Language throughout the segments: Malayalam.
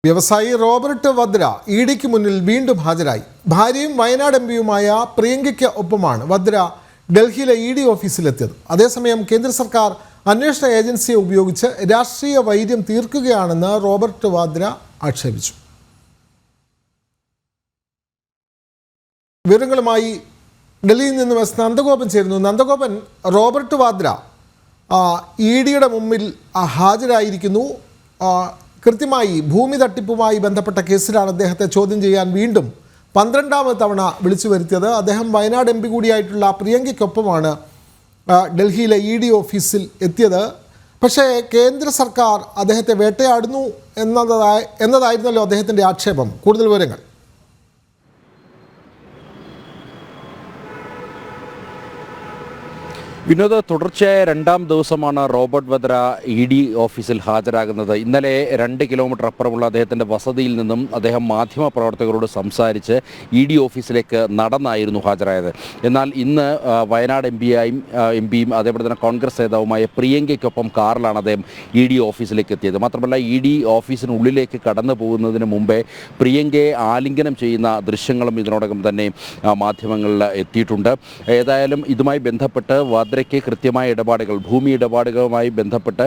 വ്യവസായി റോബർട്ട് വദ്ര ഇഡിക്ക് മുന്നിൽ വീണ്ടും ഹാജരായി. ഭാര്യയും വയനാട് എംപിയുമായ പ്രിയങ്കയ്ക്ക് ഒപ്പമാണ് വദ്ര ഡൽഹിയിലെ ഇഡി ഓഫീസിലെത്തിയത്. അതേസമയം കേന്ദ്ര സർക്കാർ അന്വേഷണ ഏജൻസിയെ ഉപയോഗിച്ച് രാഷ്ട്രീയ വൈര്യം തീർക്കുകയാണെന്ന് റോബർട്ട് വദ്ര ആക്ഷേപിച്ചു. വിവരങ്ങളുമായി ഡൽഹിയിൽ നിന്നും എസ് നന്ദഗോപൻ ചേരുന്നു. നന്ദഗോപൻ, റോബർട്ട് വദ്ര ഇഡിയുടെ മുമ്പിൽ ഹാജരായിരിക്കുന്നു. കൃത്യമായി ഭൂമി തട്ടിപ്പുമായി ബന്ധപ്പെട്ട കേസിലാണ് അദ്ദേഹത്തെ ചോദ്യം ചെയ്യാൻ വീണ്ടും 12ാമത് തവണ വിളിച്ചു വരുത്തിയത്. അദ്ദേഹം വയനാട് എംപി കൂടിയായിട്ടുള്ള പ്രിയങ്കയ്ക്കൊപ്പമാണ് ഡൽഹിയിലെ ഇഡി ഓഫീസിൽ എത്തിയത്. പക്ഷേ കേന്ദ്ര സർക്കാർ അദ്ദേഹത്തെ വേട്ടയാടുന്നു എന്നതായിരുന്നല്ലോ അദ്ദേഹത്തിൻ്റെ ആക്ഷേപം. കൂടുതൽ വിവരങ്ങൾ. വിനോദ, തുടർച്ചയായ 2ാം ദിവസമാണ് റോബർട്ട് വദ്ര ഇഡി ഓഫീസിൽ ഹാജരാകുന്നത്. ഇന്നലെ 2 കിലോമീറ്റർ അപ്പുറമുള്ള അദ്ദേഹത്തിൻ്റെ വസതിയിൽ നിന്നും അദ്ദേഹം മാധ്യമപ്രവർത്തകരോട് സംസാരിച്ച് ഇഡി ഓഫീസിലേക്ക് നടന്നായിരുന്നു ഹാജരായത്. എന്നാൽ ഇന്ന് വയനാട് എംപിയും അതേപോലെ തന്നെ കോൺഗ്രസ് നേതാവുമായ പ്രിയങ്കയ്ക്കൊപ്പം കാറിലാണ് അദ്ദേഹം ഇഡി ഓഫീസിലേക്ക് എത്തിയത്. മാത്രമല്ല, ഇഡി ഓഫീസിനുള്ളിലേക്ക് കടന്നു പോകുന്നതിന് മുമ്പേ പ്രിയങ്കയെ ആലിംഗനം ചെയ്യുന്ന ദൃശ്യങ്ങളും ഇതിനോടകം തന്നെ മാധ്യമങ്ങളിൽ എത്തിയിട്ടുണ്ട്. ഏതായാലും ഇതുമായി ബന്ധപ്പെട്ട് വദ്രയ്ക്ക് കൃത്യമായ ഇടപാടുകൾ, ഭൂമി ഇടപാടുകളുമായി ബന്ധപ്പെട്ട്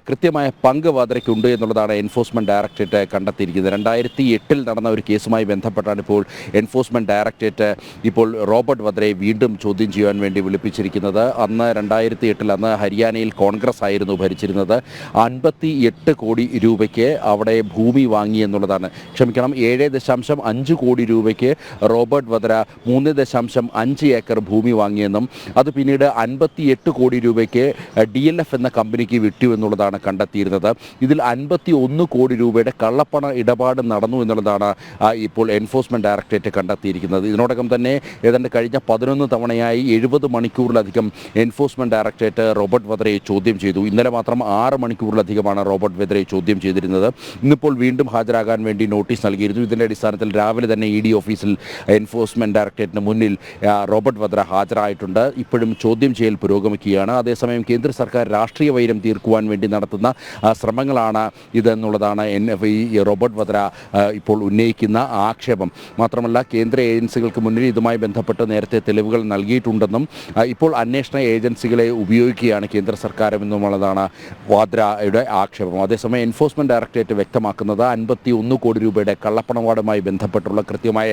കൃത്യമായ പങ്ക് വദ്രയ്ക്കുണ്ട് എന്നുള്ളതാണ് എൻഫോഴ്സ്മെൻറ്റ് ഡയറക്ടറേറ്റ് കണ്ടെത്തിയിരിക്കുന്നത്. 2008 നടന്ന ഒരു കേസുമായി ബന്ധപ്പെട്ടാണ് ഇപ്പോൾ എൻഫോഴ്സ്മെൻറ്റ് ഡയറക്ടറേറ്റ് ഇപ്പോൾ റോബർട്ട് വദ്രയെ വീണ്ടും ചോദ്യം ചെയ്യാൻ വേണ്ടി വിളിപ്പിച്ചിരിക്കുന്നത്. അന്ന് 2008 അന്ന് ഹരിയാനയിൽ കോൺഗ്രസ് ആയിരുന്നു ഭരിച്ചിരുന്നത്. 58 കോടി രൂപയ്ക്ക് അവിടെ ഭൂമി വാങ്ങി എന്നുള്ളതാണ്. 7.5 കോടി രൂപയ്ക്ക് റോബർട്ട് വദ്ര 3.5 ഏക്കർ ഭൂമി വാങ്ങിയെന്നും അത് പിന്നീട് 58 കോടി രൂപയ്ക്ക് DLF എന്ന കമ്പനിക്ക് വിറ്റു എന്നുള്ളതാണ് കണ്ടെത്തിയിരുന്നത്. ഇതിൽ 51 കോടി രൂപയുടെ കള്ളപ്പണ ഇടപാട് നടന്നു എന്നുള്ളതാണ് ഇപ്പോൾ എൻഫോഴ്സ്മെൻറ്റ് ഡയറക്ടറേറ്റ് കണ്ടെത്തിയിരിക്കുന്നത്. ഇതിനോടകം തന്നെ ഏതാണ്ട് കഴിഞ്ഞ 11 തവണയായി 70 മണിക്കൂറിലധികം എൻഫോഴ്സ്മെൻറ്റ് ഡയറക്ടറേറ്റ് റോബർട്ട് വദ്രയെ ചോദ്യം ചെയ്തു. ഇന്നലെ മാത്രം 6 മണിക്കൂറിലധികമാണ് റോബർട്ട് വദ്രയെ ചോദ്യം ചെയ്തിരുന്നത്. ഇന്നിപ്പോൾ വീണ്ടും ഹാജരാകാൻ വേണ്ടി നോട്ടീസ് നൽകിയിരുന്നു. ഇതിൻ്റെ അടിസ്ഥാനത്തിൽ രാവിലെ തന്നെ ഇഡി ഓഫീസിൽ എൻഫോഴ്സ്മെൻറ്റ് ഡയറക്ടറേറ്റിന് മുന്നിൽ റോബർട്ട് വദ്ര ഹാജരായിട്ടുണ്ട്. ഇപ്പോഴും ചോദ്യം ചെയ്യൽ പുരോഗമിക്കുകയാണ്. അതേസമയം കേന്ദ്ര സർക്കാർ രാഷ്ട്രീയ വൈര്യം തീർക്കുവാൻ വേണ്ടി നടത്തുന്ന ശ്രമങ്ങളാണ് ഇതെന്നുള്ളതാണ് റോബർട്ട് വദ്ര ഇപ്പോൾ ഉന്നയിക്കുന്ന ആക്ഷേപം. മാത്രമല്ല, കേന്ദ്ര ഏജൻസികൾക്ക് മുന്നിൽ ഇതുമായി ബന്ധപ്പെട്ട് നേരത്തെ തെളിവുകൾ നൽകിയിട്ടുണ്ടെന്നും ഇപ്പോൾ അന്വേഷണ ഏജൻസികളെ ഉപയോഗിക്കുകയാണ് കേന്ദ്ര സർക്കാരെന്നുള്ളതാണ് വദ്രയുടെ ആക്ഷേപം. അതേസമയം എൻഫോഴ്സ്മെൻറ്റ് ഡയറക്ടറേറ്റ് വ്യക്തമാക്കുന്നത് 51 കോടി രൂപയുടെ കള്ളപ്പണവാടുമായി ബന്ധപ്പെട്ടുള്ള കൃത്യമായ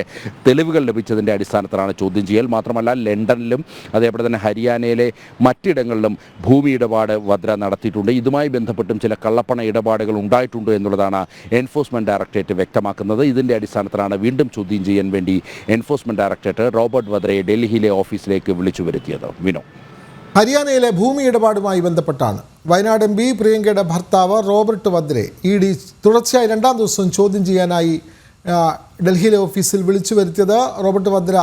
തെളിവുകൾ ലഭിച്ചതിൻ്റെ അടിസ്ഥാനത്തിലാണ് ചോദ്യം ചെയ്യൽ. മാത്രമല്ല, ലണ്ടനിലും അതേപോലെ തന്നെ ഹരിയാനയിലെ മറ്റിടങ്ങളിലും ഭൂമി ഇടപാട് വദ്ര നടത്തിയിട്ടുണ്ട്. ഇതുമായി ബന്ധപ്പെട്ടും ചില കള്ളപ്പണ ഇടപാടുകൾ ഉണ്ടായിട്ടുണ്ട് എന്നുള്ളതാണ് എൻഫോഴ്സ്മെൻറ്റ് ഡയറക്ടറേറ്റ് വ്യക്തമാക്കുന്നത്. ഇതിൻ്റെ അടിസ്ഥാനത്തിലാണ് വീണ്ടും ചോദ്യം ചെയ്യാൻ വേണ്ടി എൻഫോഴ്സ്മെൻറ്റ് ഡയറക്ടറേറ്റ് റോബർട്ട് വദ്രയെ ഡൽഹിയിലെ ഓഫീസിലേക്ക് വിളിച്ചു വരുത്തിയത്. വിനോ, ഹരിയാനയിലെ ഭൂമി ഇടപാടുമായി ബന്ധപ്പെട്ടാണ് വയനാട് എംപി പ്രിയങ്കയുടെ ഭർത്താവ് റോബർട്ട് വദ്രയെ ഇഡി തുടർച്ചയായി 2ാം ദിവസവും ചോദ്യം ചെയ്യാനായി ഡൽഹിയിലെ ഓഫീസിൽ വിളിച്ചു വരുത്തിയത്. റോബർട്ട് വദ്ര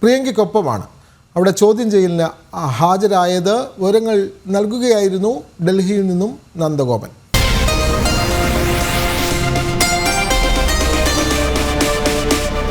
പ്രിയങ്കയ്ക്കൊപ്പമാണ് അവിടെ ചോദ്യം ചെയ്യലിന് ഹാജരായത്. വിവരങ്ങൾ നൽകുകയായിരുന്നു ഡൽഹിയിൽ നിന്നും നന്ദഗോപൻ.